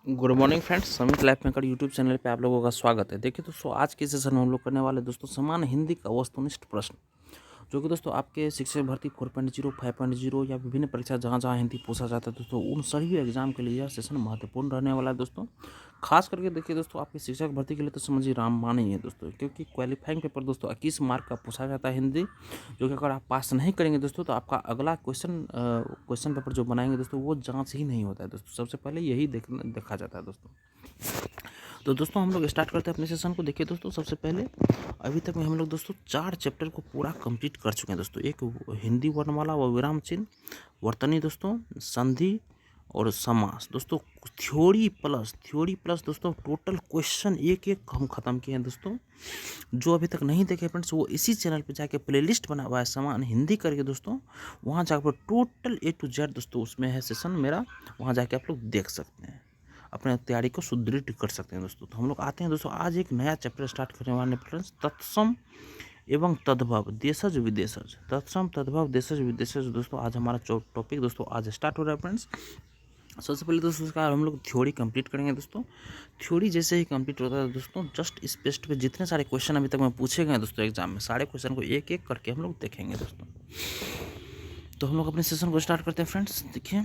Good morning friends, समित life maker YouTube channel पे आप लोगों का स्वागत है। देखिए दोस्तों, आज के सेशन में हम लोग करने वाले दोस्तों सामान्य हिंदी का वस्तुनिष्ठ प्रश्न, जो कि दोस्तों आपके शिक्षक भर्ती 4.0, 5.0 या विभिन्न परीक्षा जहाँ जहाँ हिंदी पूछा जाता है दोस्तों, उन सभी एग्जाम के लिए यह सेशन महत्वपूर्ण रहने वाला है दोस्तों। खास करके देखिए दोस्तों, आपके शिक्षक भर्ती के लिए तो समझिए रामबाण ही है दोस्तों, क्योंकि क्वालिफाइंग पेपर दोस्तों 21 मार्क का पूछा जाता है हिंदी, जो कि अगर आप पास नहीं करेंगे दोस्तों तो आपका अगला क्वेश्चन पेपर जो बनाएंगे दोस्तों वो जाँच ही नहीं होता है दोस्तों। सबसे पहले यही देखा जाता है दोस्तों। तो दोस्तों हम लोग स्टार्ट करते हैं अपने सेशन को। देखिए दोस्तों, सबसे पहले अभी तक में हम लोग दोस्तों 4 चैप्टर को पूरा कंप्लीट कर चुके हैं दोस्तों। एक हिंदी वर्णमाला व विराम चिन्ह, वर्तनी दोस्तों, संधि और समास दोस्तों। थ्योरी प्लस दोस्तों टोटल क्वेश्चन एक एक हम खत्म किए हैं दोस्तों। जो अभी तक नहीं देखे फ्रेंड्स, वो इसी चैनल पे जाके प्लेलिस्ट बना हुआ है सामान्य हिंदी करके दोस्तों, वहाँ जाकर टोटल A to Z दोस्तों उसमें है सेशन मेरा, वहाँ जाके आप लोग देख सकते हैं, अपने तैयारी को सुदृढ़ कर सकते हैं दोस्तों। तो हम लोग आते हैं दोस्तों, आज एक नया चैप्टर स्टार्ट करने वाले फ्रेंड्स, तत्सम एवं तद्भव देशज विदेशज। तत्सम तद्भव देशज विदेशज दोस्तों आज हमारा टॉपिक दोस्तों आज स्टार्ट हो रहा है फ्रेंड्स। सबसे पहले दोस्तों उसका हम लोग थ्योरी कंप्लीट करेंगे दोस्तों। थ्योरी जैसे ही कंप्लीट होता है दोस्तों, जस्ट इस पेस्ट पे जितने सारे क्वेश्चन अभी तक में पूछे गए दोस्तों एग्जाम में, सारे क्वेश्चन को एक एक करके हम लोग देखेंगे दोस्तों। तो हम लोग अपने सेशन को स्टार्ट करते हैं फ्रेंड्स। देखिए,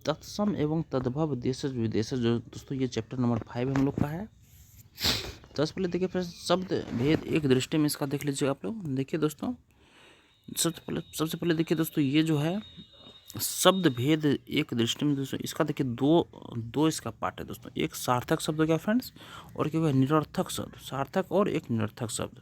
तत्सम एवं तद्भव देशज विदेशज जो दोस्तों ये चैप्टर नंबर 5 हम लोग का है। सबसे पहले देखिए फ्रेंड्स, शब्द भेद एक दृष्टि में इसका देख लीजिएगा आप लोग। देखिए दोस्तों, सबसे पहले देखिए दोस्तों, ये जो है शब्द भेद एक दृष्टि में दोस्तों, इसका देखिए दो इसका पार्ट है दोस्तों। एक सार्थक शब्द हो गया फ्रेंड्स, और क्या हो गया निरर्थक शब्द। सार्थक और एक निरर्थक शब्द।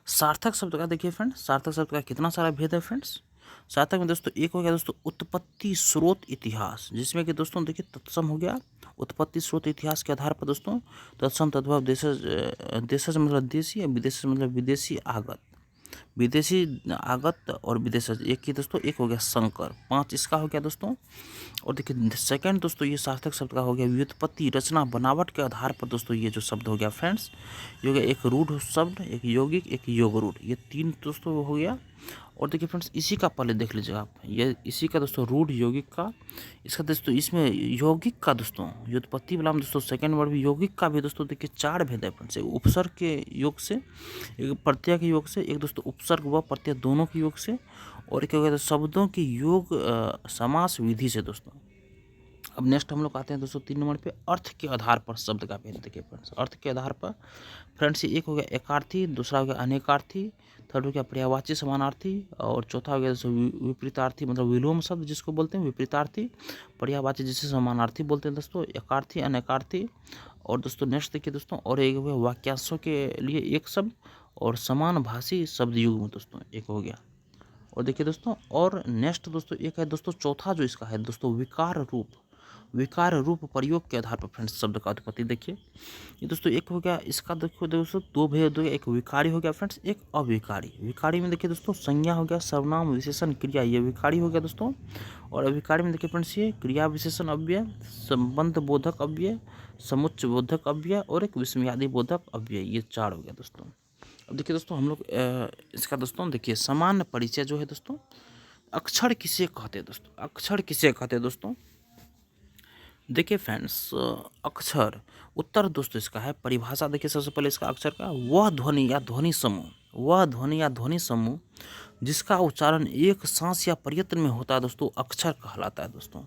सार्थक शब्द का देखिए फ्रेंड्स, सार्थक शब्द का कितना सारा भेद है फ्रेंड्स। सार्थक में दोस्तों एक हो गया दोस्तों उत्पत्ति स्रोत इतिहास, जिसमें कि दोस्तों देखिए तत्सम हो गया उत्पत्ति स्रोत इतिहास के आधार पर दोस्तों। तत्सम तद्भव देशज, देशज मतलब देशी, विदेशज मतलब विदेशी आगत। विदेशी आगत और विदेशज एक ही दोस्तों, एक हो गया संकर। 5 इसका हो गया दोस्तों। और देखिए सेकंड दोस्तों, ये सार्थक शब्द का हो गया व्युत्पत्ति रचना बनावट के आधार पर दोस्तों, ये जो शब्द हो गया फ्रेंड्स, ये हो गया एक रूढ़ शब्द, एक यौगिक, एक योग रूढ़, ये 3 दोस्तों हो गया। और देखिए फ्रेंड्स, इसी का पहले देख लीजिएगा आप, ये इसी का दोस्तों रूढ़ यौगिक का, इसका दोस्तों इसमें यौगिक का दोस्तों व्युत्पत्ति वाला में दोस्तों सेकंड वर्ड भी यौगिक का भी दोस्तों देखिए 4 भेद है फ्रेंड्स। एक उपसर्ग के योग से, एक प्रत्यय के योग से, एक दोस्तों उपसर्ग व प्रत्यय दोनों के योग से, और एक हो गया शब्दों की योग समास विधि से दोस्तों। अब नेक्स्ट हम लोग आते हैं दोस्तों 3 नंबर पे, अर्थ के आधार पर शब्द का भेद। देखिए फ्रेंड्स, अर्थ के आधार पर फ्रेंड्स एक हो गया एकार्थी, दूसरा हो गया अनेकार्थी, थर्ड हो गया पर्यायवाची समानार्थी, और चौथा हो गया दोस्तों विपरीतार्थी, मतलब विलोम शब्द जिसको बोलते हैं विपरीतार्थी, पर्यायवाची जिसे समानार्थी बोलते हैं दोस्तों, एकार्थी, अनेकार्थी। और दोस्तों नेक्स्ट देखिए दोस्तों, और एक हो गया वाक्यांशों के लिए एक शब्द, और समान भाषी शब्द युग में दोस्तों एक हो गया। और देखिए दोस्तों, और नेक्स्ट दोस्तों एक है दोस्तों चौथा जो इसका है दोस्तों विकार रूप प्रयोग के आधार पर फ्रेंड्स शब्द का उत्पत्ति। देखिए ये दोस्तों एक हो गया इसका, देखो दोस्तों 2 भेद हो गया, एक विकारी हो गया फ्रेंड्स, एक अविकारी। विकारी में देखिए दोस्तों संज्ञा हो गया, सर्वनाम विशेषण क्रिया, ये विकारी हो गया दोस्तों। और अविकारी में देखिए फ्रेंड्स, ये क्रिया विशेषण अव्यय, संबंध बोधक अव्यय, समुच्चय बोधक अव्यय, और एक विस्मयादि बोधक अव्यय, ये 4 हो गया दोस्तों। अब देखिए दोस्तों हम लोग इसका दोस्तों देखिए सामान्य परिचय जो है दोस्तों, अक्षर किसे कहते हैं दोस्तों, अक्षर किसे कहते हैं दोस्तों। देखिए फ्रेंड्स, अक्षर उत्तर दोस्तों इसका है परिभाषा। देखिए सबसे पहले इसका अक्षर का, वह ध्वनि या ध्वनि समूह, वह ध्वनि या ध्वनि समूह जिसका उच्चारण एक सांस या प्रयत्न में होता है दोस्तों, अक्षर कहलाता है दोस्तों।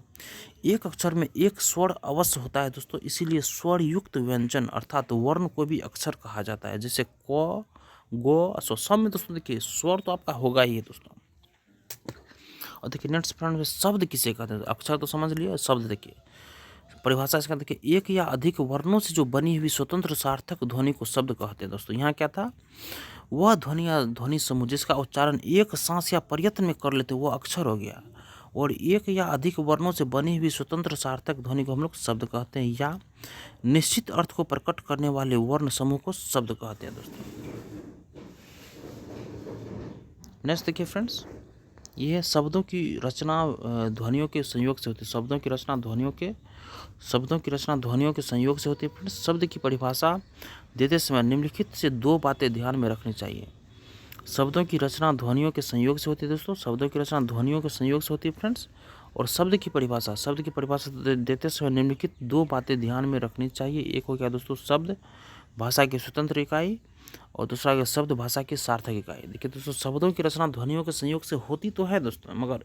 एक अक्षर में एक स्वर अवश्य होता है दोस्तों, इसीलिए स्वर युक्त व्यंजन अर्थात वर्ण को भी अक्षर कहा जाता है, जैसे क, गो, सो। सब में दोस्तों देखिए स्वर तो आपका होगा ही है दोस्तों। और देखिए नेक्स्ट फ्रेंड, शब्द किसे कहते हैं, अक्षर तो समझ लिया, शब्द देखिए परिभाषा इसका देखिए, एक या अधिक वर्णों से जो बनी हुई स्वतंत्र सार्थक ध्वनि को शब्द कहते हैं दोस्तों। यहाँ क्या था, वह ध्वनि या ध्वनि समूह जिसका उच्चारण एक सांस या प्रयत्न में कर लेते वो अक्षर हो गया। और एक या अधिक वर्णों से बनी हुई स्वतंत्र सार्थक ध्वनि को हम लोग शब्द कहते हैं, या निश्चित अर्थ को प्रकट करने वाले वर्ण समूह को शब्द कहते हैं दोस्तों। नेक्स्ट देखिए फ्रेंड्स, ये है शब्दों की रचना ध्वनियों के संयोग से होती है। शब्दों की रचना ध्वनियों के संयोग से होती है फ्रेंड्स। शब्द की परिभाषा देते समय निम्नलिखित से 2 बातें ध्यान में रखनी चाहिए। शब्दों की रचना ध्वनियों के संयोग से होती है दोस्तों, शब्दों की रचना ध्वनियों के संयोग से होती है फ्रेंड्स। और शब्द की परिभाषा देते समय निम्नलिखित दो बातें ध्यान में रखनी चाहिए। एक हो गया दोस्तों शब्द भाषा की स्वतंत्र इकाई, और दूसरा हो गया शब्द भाषा की सार्थक इकाई। देखिए दोस्तों, शब्दों की रचना ध्वनियों के संयोग से होती तो है दोस्तों, मगर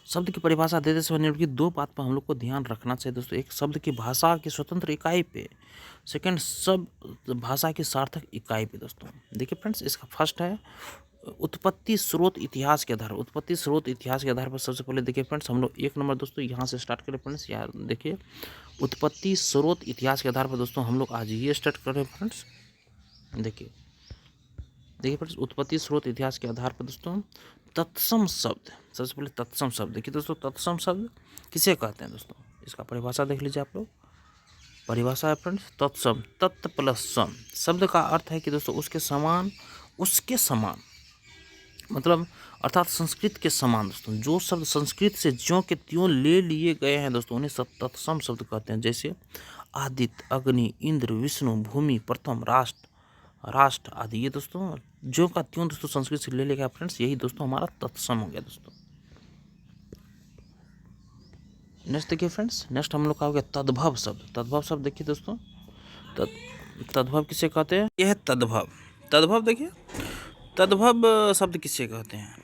शब्द की परिभाषा देते समय निम्नलिखित दो बात पर हम लोग को ध्यान रखना चाहिए दोस्तों। एक, शब्द की भाषा की स्वतंत्र इकाई पे। सेकंड, शब्द भाषा की सार्थक इकाई पे दोस्तों। देखिए फ्रेंड्स, इसका फर्स्ट है उत्पत्ति स्रोत इतिहास के आधार। उत्पत्ति स्रोत इतिहास के आधार पर सबसे पहले देखिए फ्रेंड्स, हम लोग 1 नंबर दोस्तों यहाँ से स्टार्ट करें फ्रेंड्स। यार देखिए, उत्पत्ति स्रोत इतिहास के आधार पर दोस्तों हम लोग आज ये स्टार्ट करें फ्रेंड्स। देखिए फ्रेंड्स, उत्पत्ति स्रोत इतिहास के आधार पर दोस्तों तत्सम शब्द, सबसे पहले तत्सम शब्द देखिए दोस्तों। तत्सम शब्द किसे कहते हैं दोस्तों, इसका परिभाषा देख लीजिए आप लोग। परिभाषा है फ्रेंड्स, तत्सम तत् प्लस सम। शब्द का अर्थ है कि दोस्तों उसके समान, उसके समान, मतलब अर्थात संस्कृत के समान दोस्तों। जो शब्द संस्कृत से ज्यों के त्यों ले लिए गए हैं दोस्तों, उन्हें तत्सम शब्द कहते हैं। जैसे आदित्य, अग्नि, इंद्र, विष्णु, भूमि, प्रथम, राष्ट्र आदि। ये दोस्तों जो का त्यों दोस्तों संस्कृत से ले लिया गया फ्रेंड्स, यही दोस्तों हमारा तत्सम हो गया दोस्तों। नेक्स्ट देखिए फ्रेंड्स, नेक्स्ट हम लोग का हो गया तद्भव शब्द। तद्भव शब्द देखिए दोस्तों, तद्भव किसे कहते हैं, यह है तद्भव। तद्भव देखिए, तद्भव शब्द किसे कहते हैं,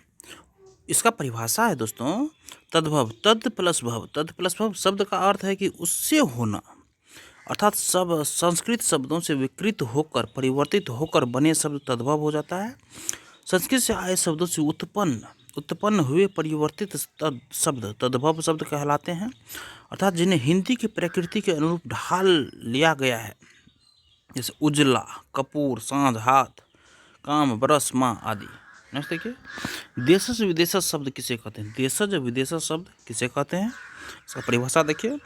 इसका परिभाषा है दोस्तों तद्भव तद प्लस भव। तद प्लस भव शब्द का अर्थ है कि उससे होना, अर्थात सब संस्कृत शब्दों से विकृत होकर परिवर्तित होकर बने शब्द तद्भव हो जाता है। संस्कृत से आए शब्दों से उत्पन्न हुए परिवर्तित शब्द तद्भव शब्द कहलाते हैं, अर्थात जिन्हें हिंदी की प्रकृति के अनुरूप ढाल लिया गया है। जैसे उजला, कपूर, सांझ, हाथ, काम, बरस, माँ आदि। नेक्स्ट देखिए, देशज विदेशज शब्द किसे कहते हैं। देशज विदेशज शब्द किसे कहते हैं, इसका परिभाषा देखिए।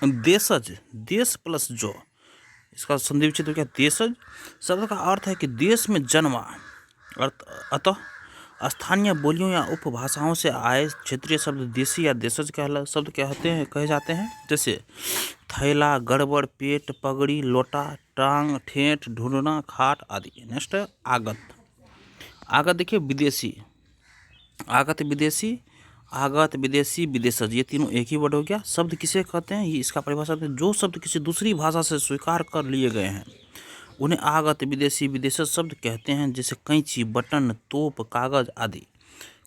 देशज, देश प्लस जो, इसका संधि विच्छेद हो गया देशज। शब्द का अर्थ है कि देश में जन्मा, अतः स्थानीय बोलियों या उपभाषाओं से आए क्षेत्रीय शब्द देशी या देशज शब्द कहे जाते हैं। जैसे थैला, गड़बड़, पेट, पगड़ी, लोटा, टांग, ठेठ, ढूंढना, खाट आदि। नेक्स्ट है आगत। आगत देखिए विदेशी, आगत विदेशी, आगत विदेशी, विदेशज, ये तीनों एक ही वर्ड हो गया। शब्द किसे कहते हैं, ये इसका परिभाषा है जो शब्द किसी दूसरी भाषा से स्वीकार कर लिए गए हैं उन्हें आगत विदेशी विदेशज शब्द कहते हैं। जैसे कैंची, बटन, तोप, कागज आदि।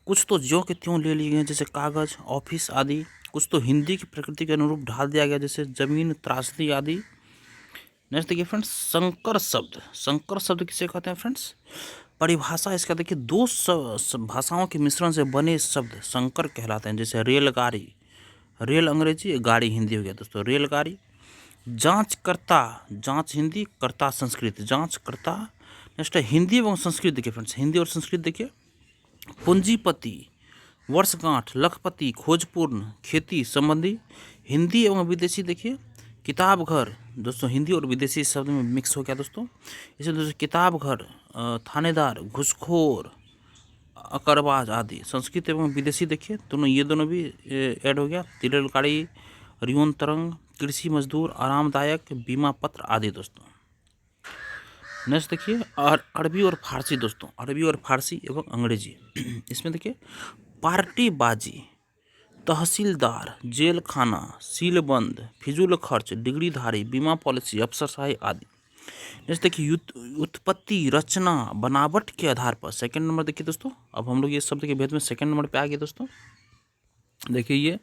कुछ तो ज्यों के त्यों ले लिए गए जैसे कागज, ऑफिस आदि। कुछ तो हिंदी की प्रकृति के अनुरूप ढाल दिया गया जैसे जमीन, त्रासदी आदि। नेक्स्ट देखिए फ्रेंड्स, संकर शब्द। संकर शब्द किसे कहते हैं फ्रेंड्स, परिभाषा इसका देखिए, दो भाषाओं के मिश्रण से बने शब्द संकर कहलाते हैं। जैसे रेलगाड़ी, रेल अंग्रेजी, गाड़ी हिंदी हो गया दोस्तों रेलगाड़ी। जांचकर्ता, जांच हिंदी, कर्ता संस्कृत, जांचकर्ता। नेक्स्ट है हिंदी एवं संस्कृत देखिए फ्रेंड्स, हिंदी और संस्कृत देखिए। पूंजीपति, वर्षगांठ, लखपति, खोजपूर्ण, खेती संबंधी। हिंदी एवं विदेशी देखिए, किताब घर दोस्तों, हिंदी और विदेशी शब्द में मिक्स हो गया दोस्तों। इसे दोस्तों किताब घर, थानेदार, घुसखोर, अकरबाज आदि। संस्कृत एवं विदेशी देखिए, दोनों ये दोनों भी ऐड हो गया। रेलगाड़ी, रियोन तरंग, कृषि मजदूर, आरामदायक, बीमा पत्र आदि दोस्तों। नेक्स्ट देखिए, और अरबी और फारसी दोस्तों, अरबी और फारसी एवं अंग्रेजी। इसमें देखिए पार्टीबाजी, तहसीलदार, जेल खाना, सीलबंद, फिजूल खर्च, डिग्रीधारी, बीमा पॉलिसी, अफसरशाही आदि। नेक्स्ट देखिए, उत्पत्ति, रचना, बनावट के आधार पर। सेकंड नंबर देखिए दोस्तों, अब हम लोग ये शब्द के भेद में सेकंड नंबर पे आ गए दोस्तों। देखिए ये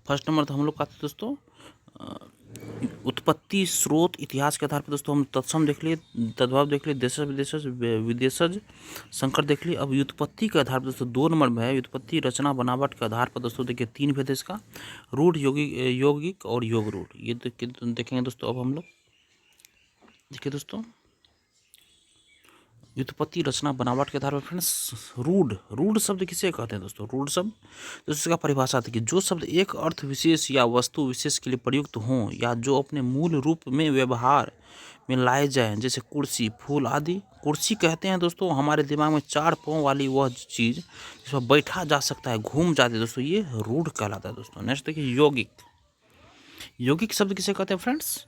फर्स्ट नंबर था हम लोग का दोस्तों उत्पत्ति स्रोत इतिहास के आधार पर दोस्तों हम तत्सम देख लिए, तद्भव देख लिए, देशज विदेशज विदेशज, संकर देख लिए। अब व्युत्पत्ति के आधार पर दोस्तों 2 नंबर में है व्युत्पत्ति, रचना, बनावट के आधार पर दोस्तों देखिए 3 भेद है इसका, रूढ़, यौगिक और योग रूढ़। ये देखेंगे दोस्तों। अब हम लोग देखिए दोस्तों व्युत्पत्ति, रचना, बनावट के आधार पर फ्रेंड्स रूढ़ शब्द किसे कहते हैं दोस्तों, रूढ़ शब्द दोस्तों इसका परिभाषा थी कि जो शब्द एक अर्थ विशेष या वस्तु विशेष के लिए प्रयुक्त हों या जो अपने मूल रूप में व्यवहार में लाए जाएं, जैसे कुर्सी, फूल आदि। कुर्सी कहते हैं दोस्तों हमारे दिमाग में 4 पाँव वाली वह चीज़ जिसमें बैठा जा सकता है, घूम जाती है दोस्तों, ये रूढ़ कहलाता है दोस्तों। नेक्स्ट देखिए यौगिक शब्द किसे कहते हैं फ्रेंड्स,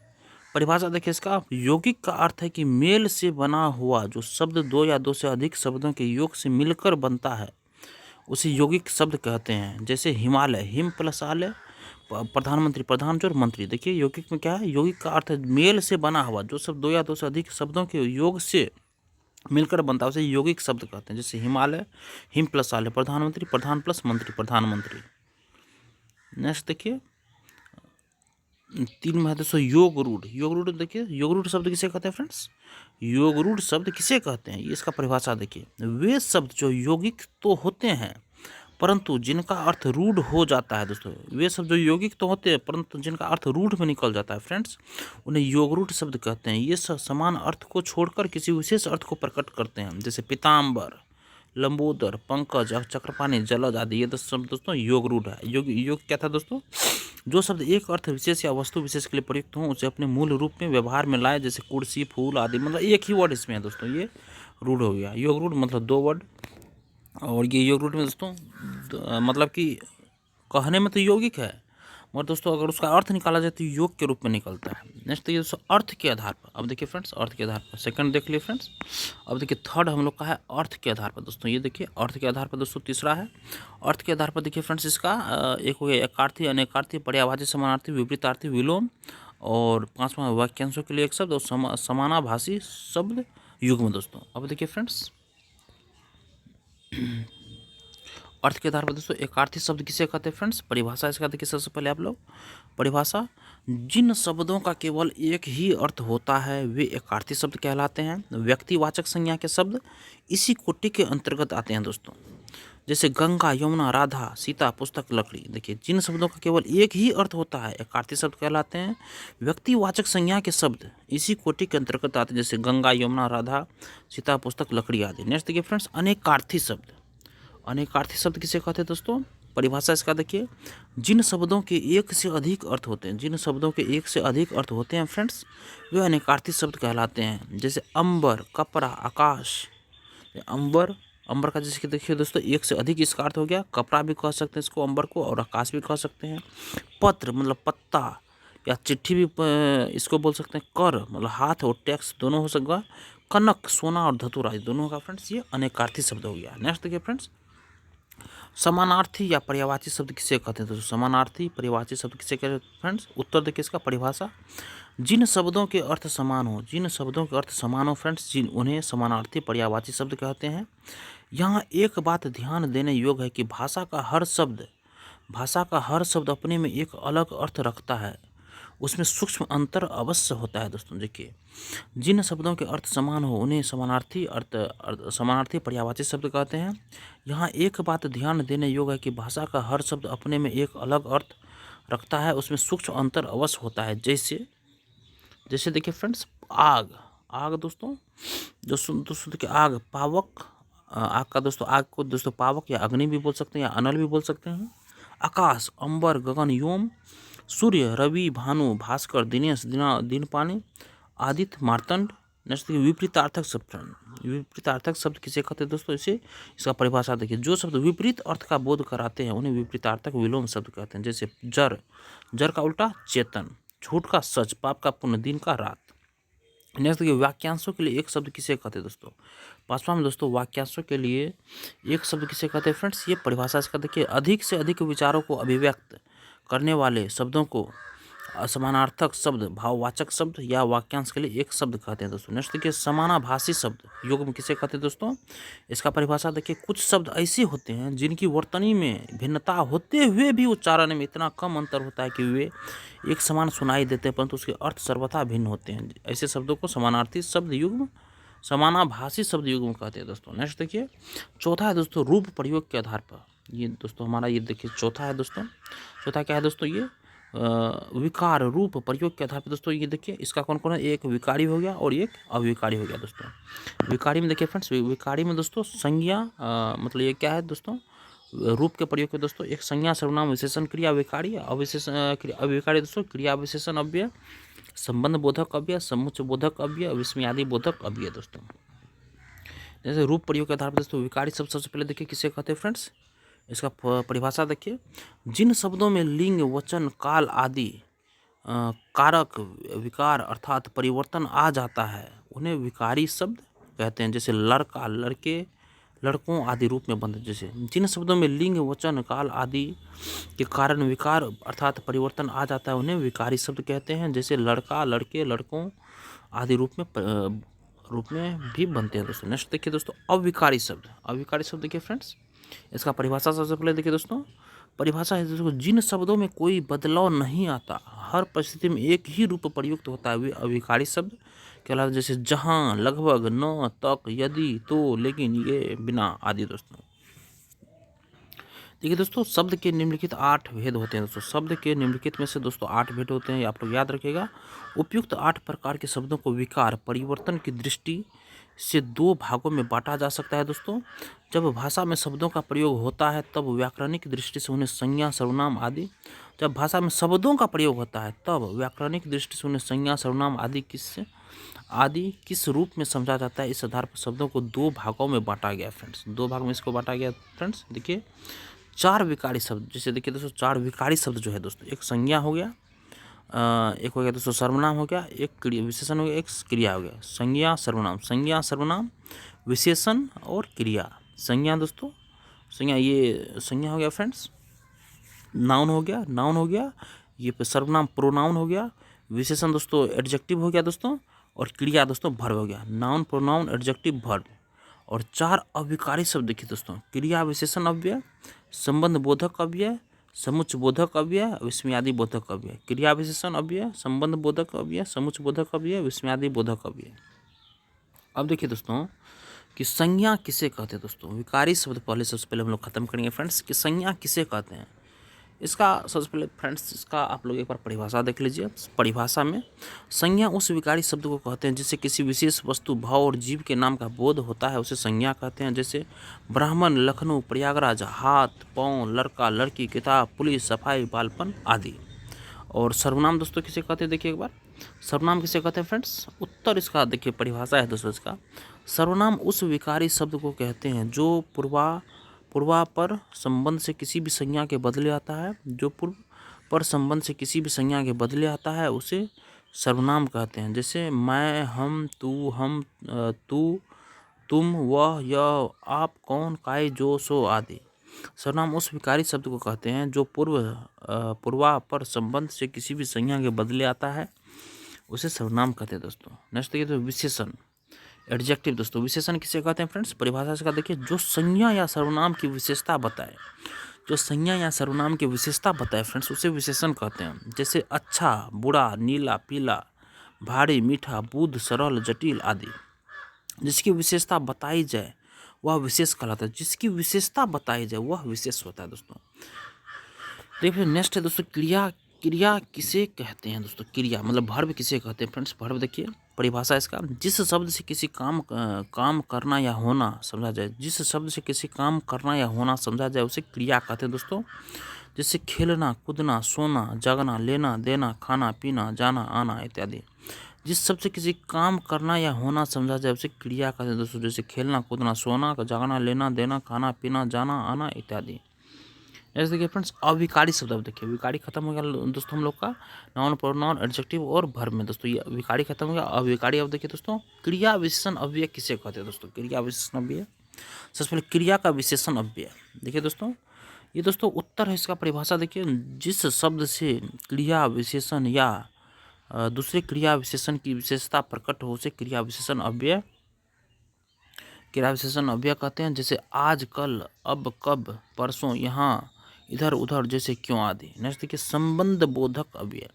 परिभाषा देखिए इसका। यौगिक का अर्थ है कि मेल से बना हुआ जो शब्द 2 या 2 से अधिक शब्दों के योग से मिलकर बनता है उसे यौगिक शब्द कहते हैं। जैसे हिमालय, हिम प्लस आलय, प्रधानमंत्री, प्रधान जो मंत्री। देखिए यौगिक में क्या है, यौगिक का अर्थ है मेल से बना हुआ, जो शब्द दो या दो से अधिक शब्दों के योग से मिलकर बनता है उसे यौगिक शब्द कहते हैं। जैसे हिमालय, हिम प्लस आलय, प्रधानमंत्री, प्रधान प्लस मंत्री, प्रधानमंत्री। नेक्स्ट देखिए 3 में है दोस्तों योग रूढ़। योग रूढ़ देखिए, योग रूढ़ शब्द किसे कहते हैं फ्रेंड्स, योग रूढ़ शब्द किसे कहते हैं, ये इसका परिभाषा देखिए। वे शब्द जो यौगिक तो होते हैं परंतु जिनका अर्थ रूढ़ हो जाता है दोस्तों, वे शब्द जो यौगिक तो होते हैं परंतु जिनका अर्थ रूढ़ में निकल जाता है फ्रेंड्स, उन्हें योगरूढ़ शब्द कहते हैं। ये समान अर्थ को छोड़कर किसी विशेष अर्थ को प्रकट करते हैं। जैसे पीताम्बर, लंबोदर, पंकज, चक्रपाणी, जलज आदि, ये शब्द दोस्तों योग रूढ़ है। योग क्या था दोस्तों, जो शब्द एक अर्थ विशेष या वस्तु विशेष के लिए प्रयुक्त हों उसे अपने मूल रूप में व्यवहार में लाए। जैसे कुर्सी, फूल आदि, मतलब एक ही वर्ड इसमें है दोस्तों, ये रूढ़ हो गया। योग रूढ़ मतलब 2 वर्ड, और ये योग रूढ़ में दोस्तों मतलब कि कहने में तो यौगिक है मगर दोस्तों अगर उसका अर्थ निकाला जाए तो योग के रूप में निकलता है। नेक्स्ट देखिए दोस्तों अर्थ के आधार पर। अब देखिए फ्रेंड्स अर्थ के आधार पर, सेकंड देख लिए फ्रेंड्स। अब देखिए थर्ड हम लोग का है अर्थ के आधार पर दोस्तों। ये देखिए अर्थ के आधार पर दोस्तों तीसरा है। अर्थ के आधार पर देखिए फ्रेंड्स इसका एक हो गया एकार्थी, अनेकार्थी, पर्यायवाची, समानार्थी, विपरीतार्थी, विलोम, और 5वां वाक्यांशों के लिए एक शब्द और समानाभासी शब्द युग्म दोस्तों। अब देखिए फ्रेंड्स अर्थ के आधार पर दोस्तों एकार्थी शब्द किसे कहते हैं फ्रेंड्स, परिभाषा इसका देखिए सबसे पहले आप लोग। परिभाषा, जिन शब्दों का केवल एक ही अर्थ होता है वे एकार्थी शब्द कहलाते हैं। व्यक्तिवाचक संज्ञा के शब्द इसी कोटि के अंतर्गत आते हैं दोस्तों। जैसे गंगा, यमुना, राधा, सीता, पुस्तक, लकड़ी। देखिए जिन शब्दों का केवल एक ही अर्थ होता है एकार्थी शब्द कहलाते हैं। व्यक्तिवाचक संज्ञा के शब्द इसी कोटि के अंतर्गत आते हैं। जैसे गंगा, यमुना, राधा, सीता, पुस्तक, लकड़ी आदि। नेक्स्ट देखिए फ्रेंड्स अनेकार्थी शब्द। अनेकार्थी शब्द किसे कहते हैं दोस्तों, परिभाषा इसका देखिए। जिन शब्दों के एक से अधिक अर्थ होते हैं, जिन शब्दों के एक से अधिक अर्थ होते हैं फ्रेंड्स वे अनेकार्थी शब्द कहलाते हैं। जैसे अंबर, कपड़ा, आकाश। अंबर, अंबर का जैसे कि देखिए दोस्तों एक से अधिक इसका अर्थ हो गया। कपड़ा भी कह सकते हैं इसको अंबर को, और आकाश भी कह सकते हैं। पत्र मतलब पत्ता या चिट्ठी भी इसको बोल सकते हैं। कर मतलब हाथ और टैक्स दोनों हो सकता। कनक सोना और धतुर आदि दोनों का फ्रेंड्स ये अनेकार्थी शब्द हो गया। नेक्स्ट देखिए फ्रेंड्स समानार्थी या पर्यायवाची शब्द किसे कहते हैं दोस्तों, समानार्थी पर्यायवाची शब्द किसे कहते हैं फ्रेंड्स। उत्तर देखिए इसका परिभाषा, जिन शब्दों के अर्थ समान हो, जिन शब्दों के अर्थ समान हो फ्रेंड्स जिन उन्हें समानार्थी पर्यायवाची शब्द कहते हैं। यहाँ एक बात ध्यान देने योग्य है कि भाषा का हर शब्द अपने में एक अलग अर्थ रखता है, उसमें सूक्ष्म अंतर अवश्य होता है दोस्तों। देखिए जिन शब्दों के अर्थ समान हो उन्हें समानार्थी पर्यायवाची शब्द कहते हैं। यहाँ एक बात ध्यान देने योग्य है कि भाषा का हर शब्द अपने में एक अलग अर्थ रखता है, उसमें सूक्ष्म अंतर अवश्य होता है। जैसे देखिए फ्रेंड्स आग दोस्तों देखिए आग, पावक, आग का दोस्तों आग को दोस्तों पावक या अग्नि भी बोल सकते हैं या अनल भी बोल सकते हैं। आकाश, अंबर, गगन, व्योम, सूर्य, रवि, भानु, भास्कर, दिनेश, दिन पानी, आदित्य, मार्तंड। नेक्स्ट देखिए विपरीतार्थक शब्द। विपरीतार्थक शब्द किसे कहते हैं दोस्तों, इसका परिभाषा देखिए। जो शब्द विपरीत अर्थ का बोध कराते हैं उन्हें विपरीतार्थक विलोम शब्द कहते हैं। जैसे जर का उल्टा चेतन, झूठ का सच, पाप का पुण्य, दिन का रात। नेक्स्ट देखिए वाक्यांशों के लिए एक शब्द किसे कहते हैं दोस्तों। 5वां में दोस्तों वाक्यांशों के लिए एक शब्द किसे कहते हैं फ्रेंड्स, ये परिभाषा इसका देखिए। अधिक से अधिक विचारों को अभिव्यक्त करने वाले शब्दों को समानार्थक शब्द, भाववाचक शब्द या वाक्यांश के लिए एक शब्द कहते हैं दोस्तों। नेक्स्ट देखिए समानाभासी शब्द युग्म किसे कहते हैं दोस्तों, इसका परिभाषा देखिए। कुछ शब्द ऐसे होते हैं जिनकी वर्तनी में भिन्नता होते हुए भी उच्चारण में इतना कम अंतर होता है कि वे एक समान सुनाई देते हैं परंतु उसके अर्थ सर्वथा भिन्न होते हैं। ऐसे शब्दों को समानार्थी शब्द युग्म, समानाभासी शब्द युग्म कहते हैं दोस्तों। नेक्स्ट देखिए चौथा है दोस्तों रूप प्रयोग के आधार पर। ये दोस्तों हमारा ये देखिए चौथा है दोस्तों। चौथा क्या है दोस्तों, ये विकार रूप प्रयोग के आधार पर दोस्तों। ये देखिए इसका कौन कौन है, एक विकारी हो गया और एक अविकारी हो गया दोस्तों। विकारी में देखिए फ्रेंड्स, विकारी में दोस्तों संज्ञा मतलब ये क्या है दोस्तों, रूप के प्रयोग के दोस्तों एक संज्ञा, सर्वनाम, विशेषण, क्रिया विकारी, अविकारी दोस्तों क्रिया विशेषण अव्यय, संबंध बोधक अव्यय, समुच्चय बोधक अव्यय, विस्मयादि बोधक अव्यय दोस्तों। जैसे रूप प्रयोग के आधार पर दोस्तों विकारी शब्द सबसे पहले देखिए किसे कहते हैं फ्रेंड्स, इसका परिभाषा देखिए। जिन शब्दों में लिंग, वचन, काल आदि कारक विकार अर्थात परिवर्तन आ जाता है उन्हें विकारी शब्द कहते हैं। जैसे लड़का, लड़के, लड़कों आदि रूप में बनते। जैसे जिन शब्दों में लिंग, वचन, काल आदि के कारण विकार अर्थात परिवर्तन आ जाता है उन्हें विकारी शब्द कहते हैं। जैसे लड़का, लड़के, लड़कों आदि रूप में भी बनते हैं दोस्तों। नेक्स्ट देखिए दोस्तों, अविकारी शब्द। अविकारी शब्द देखिए फ्रेंड्स, इसका परिभाषा सबसे पहले देखिए दोस्तों। परिभाषा है दोस्तों, जिन शब्दों में कोई बदलाव नहीं आता, हर परिस्थिति में एक ही रूप प्रयुक्त होता है, वे अविकारी शब्द कहलाते। जैसे जहाँ, लगभग, न, तक, यदि, तो, लेकिन, ये, बिना आदि दोस्तों। देखिए दोस्तों, शब्द के निम्नलिखित 8 भेद होते हैं दोस्तों। शब्द के निम्नलिखित में से दोस्तों 8 भेद होते हैं, ये आप लोग याद रखिएगा। उपयुक्त 8 प्रकार के शब्दों को विकार परिवर्तन की दृष्टि से 2 भागों में बांटा जा सकता है दोस्तों। जब भाषा में शब्दों का प्रयोग होता है तब व्याकरणिक दृष्टि से उन्हें संज्ञा, सर्वनाम आदि। जब भाषा में शब्दों का प्रयोग होता है तब व्याकरणिक दृष्टि से उन्हें संज्ञा, सर्वनाम आदि किस रूप में समझा जाता है। इस आधार पर शब्दों को 2 भागों में बांटा गया फ्रेंड्स। 2 भाग में इसको बांटा गया फ्रेंड्स। देखिए 4 विकारी शब्द, जैसे देखिए दोस्तों 4 विकारी शब्द जो है दोस्तों, एक संज्ञा हो गया, एक हो गया दोस्तों सर्वनाम हो गया, एक क्रिया विशेषण हो गया, एक क्रिया हो गया। संज्ञा, सर्वनाम, विशेषण और क्रिया। संज्ञा दोस्तों, संज्ञा ये संज्ञा हो गया फ्रेंड्स, नाउन हो गया, ये सर्वनाम प्रोनाउन हो गया, विशेषण दोस्तों एडजेक्टिव हो गया दोस्तों, और क्रिया दोस्तों वर्ब हो गया। Noun, pronoun, adjective, verb. और 4 अविकारी शब्द देखिए दोस्तों, क्रिया विशेषण अव्यय, संबंध बोधक अव्यय, समुच्चय बोधक अव्यय, विस्मयादि बोधक अव्यय। क्रिया विशेषण अव्यय, संबंध बोधक अव्यय, समुच्चय बोधक अव्यय, विस्मयादि बोधक अव्यय। अब देखिए दोस्तों कि संज्ञा किसे कहते हैं दोस्तों। विकारी शब्द पहले सबसे पहले हम लोग खत्म करेंगे फ्रेंड्स कि संज्ञा किसे कहते हैं। इसका सबसे पहले फ्रेंड्स इसका आप लोग एक बार परिभाषा देख लीजिए। परिभाषा में संज्ञा उस विकारी शब्द को कहते हैं जिससे किसी विशेष वस्तु, भाव और जीव के नाम का बोध होता है, उसे संज्ञा कहते हैं। जैसे ब्राह्मण, लखनऊ, प्रयागराज, हाथ, पाँव, लड़का, लड़की, किताब, पुलिस, सफाई, बालपन आदि। और सर्वनाम दोस्तों किसे कहते हैं, देखिए एक बार सर्वनाम किसे कहते हैं फ्रेंड्स। उत्तर इसका देखिए परिभाषा है दोस्तों इसका। सर्वनाम उस विकारी शब्द को कहते हैं जो पूर्वापर संबंध से किसी भी संज्ञा के बदले आता है। जो पूर्व पर संबंध से किसी भी संज्ञा के बदले आता है उसे सर्वनाम कहते हैं। जैसे मैं, हम, तू, तुम, वह, यह, आप, कौन, काय, जो, सो आदि। सर्वनाम उस विकारी शब्द को कहते हैं जो पूर्वापर संबंध से किसी भी संज्ञा के बदले आता है, उसे सर्वनाम कहते हैं दोस्तों। नेक्स्ट देखिए तो विशेषण, एडजेक्टिव दोस्तों। विशेषण किसे कहते हैं फ्रेंड्स, परिभाषा से देखिए जो संज्ञा या सर्वनाम की विशेषता बताए। जो संज्ञा या सर्वनाम की विशेषता बताए फ्रेंड्स उसे विशेषण कहते हैं। जैसे अच्छा, बुरा, नीला, पीला, भारी, मीठा, बुद्ध, सरल, जटिल आदि। जिसकी विशेषता बताई जाए वह विशेष कहलाता है। जिसकी विशेषता बताई जाए वह विशेष होता है दोस्तों। देखिए नेक्स्ट है दोस्तों क्रिया। क्रिया किसे कहते हैं दोस्तों। क्रिया मतलब वर्ब किसे कहते हैं फ्रेंड्स। वर्ब देखिए परिभाषा इसका, जिस शब्द से किसी काम करना या होना समझा जाए। जिस शब्द से किसी काम करना या होना समझा जाए उसे क्रिया कहते हैं दोस्तों। जैसे खेलना, कूदना, सोना, जगना, लेना, देना, खाना, पीना, जाना, आना इत्यादि। जिस शब्द से किसी काम करना या होना समझा जाए उसे क्रिया कहते हैं दोस्तों। जैसे खेलना, कूदना, सोना, जागना, लेना, देना, खाना, पीना, जाना, आना इत्यादि। जैसे देखिए फ्रेंड्स अविकारी शब्द। अब देखिए विकारी खत्म हो गया दोस्तों हम लोग का नाउन, प्रोनाउन, एडजेक्टिव और वर्ब में दोस्तों ये विकारी खत्म हो गया। अविकारी अब देखिए दोस्तों क्रिया विशेषण अव्यय किसे कहते हैं दोस्तों। क्रिया विशेषण अव्यय, सबसे पहले क्रिया का विशेषण अव्यय देखिए दोस्तों। ये दोस्तों उत्तर है इसका। परिभाषा देखिए, जिस शब्द से क्रिया विशेषण या दूसरे क्रिया विशेषण की विशेषता प्रकट हो उसे क्रिया विशेषण अव्यय कहते हैं। जैसे आज, कल, अब, कब, परसों, यहाँ, इधर, उधर, जैसे, क्यों आदि। नेक्स्ट देखिए संबंध बोधक अव्यय।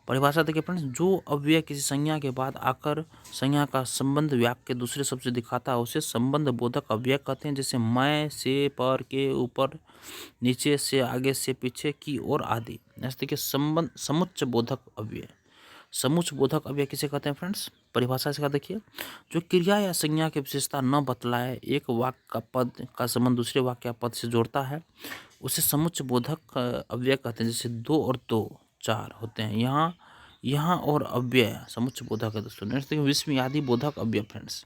परिभाषा देखिए फ्रेंड्स, जो अव्यय किसी संज्ञा के बाद आकर संज्ञा का संबंध वाक्य के दूसरे शब्द से दिखाता है उसे संबंध बोधक अव्यय कहते हैं। जैसे मैं, से, पर, के, ऊपर, नीचे, से, आगे, से, पीछे, की ओर आदि। नेक्स्ट देखिए समुच्चय बोधक अव्यय। समुच्चय बोधक अव्यय किसे कहते हैं फ्रेंड्स। परिभाषा इसका देखिए, जो क्रिया या संज्ञा की विशेषता न बतलाए एक वाक्य का पद का संबंध दूसरे वाक्य या पद से जोड़ता है उसे समुच्चय बोधक अव्यय कहते हैं। जैसे 2 और 2 4 होते हैं, यहाँ और अव्यय समुच्चय बोधक है दोस्तों। नेक्स्ट देखिए विस्मयादि बोधक अव्यय फ्रेंड्स।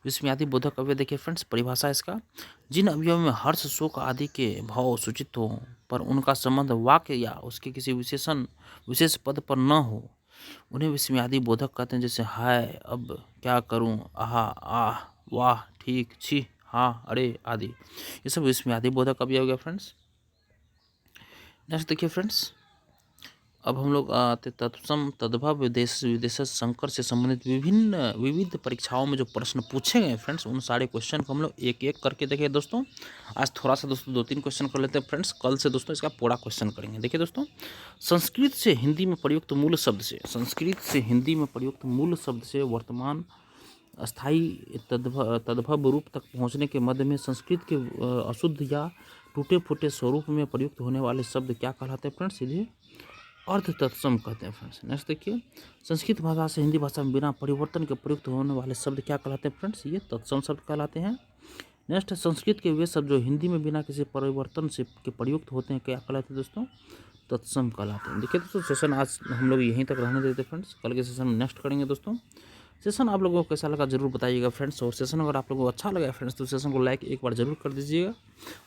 विस्मयादि बोधक अव्यय देखिए फ्रेंड्स परिभाषा इसका, जिन अवयवों में हर्ष, शोक आदि के भाव सूचित हो पर उनका संबंध वाक्य या उसके किसी विशेष पद पर न हो उन्हें विस्मयादि बोधक कहते हैं। जैसे हाय, अब, क्या करूं, आहा, आह, वाह, ठीक, छी हाँ, अरे आदि, ये सब इसमें आदि बोधक अवयव हो गया फ्रेंड्स। नेक्स्ट देखिए फ्रेंड्स, अब हम लोग आते तत्सम तद्भव विदेश विदेश संकर से संबंधित विविध परीक्षाओं में जो प्रश्न पूछे गए फ्रेंड्स, उन सारे क्वेश्चन को हम लोग एक एक करके देखें दोस्तों। आज थोड़ा सा दोस्तों 2-3 क्वेश्चन कर लेते हैं फ्रेंड्स, कल से दोस्तों इसका पूरा क्वेश्चन करेंगे। देखिए दोस्तों, संस्कृत से हिंदी में प्रयुक्त मूल शब्द से, संस्कृत से हिंदी में प्रयुक्त मूल शब्द से वर्तमान अस्थाई तद्भव रूप तक पहुँचने के मध्य में संस्कृत के अशुद्ध या टूटे फूटे स्वरूप में प्रयुक्त होने वाले शब्द क्या कहलाते हैं फ्रेंड्स? सीधे अर्थ तत्सम कहते हैं फ्रेंड्स। नेक्स्ट देखिए, संस्कृत भाषा से हिंदी भाषा में बिना परिवर्तन के प्रयुक्त होने वाले शब्द क्या कहलाते हैं फ्रेंड्स? ये तत्सम शब्द कहलाते हैं। नेक्स्ट, संस्कृत के वे शब्द जो हिंदी में बिना किसी परिवर्तन से के प्रयुक्त होते हैं क्या कहलाते हैं दोस्तों? तत्सम कहलाते हैं। देखिए दोस्तों, सेशन आज हम लोग यहीं तक रहने देते हैं फ्रेंड्स, कल के सेशन में नेक्स्ट करेंगे दोस्तों। सेशन आप लोगों को कैसा लगा जरूर बताइएगा फ्रेंड्स, और सेशन अगर आप लोगों को अच्छा लगा फ्रेंड्स तो सेशन को लाइक एक बार जरूर कर दीजिएगा,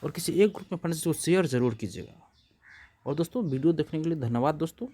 और किसी एक ग्रुप में फ्रेंड्स को शेयर जरूर कीजिएगा। और दोस्तों, वीडियो देखने के लिए धन्यवाद दोस्तों।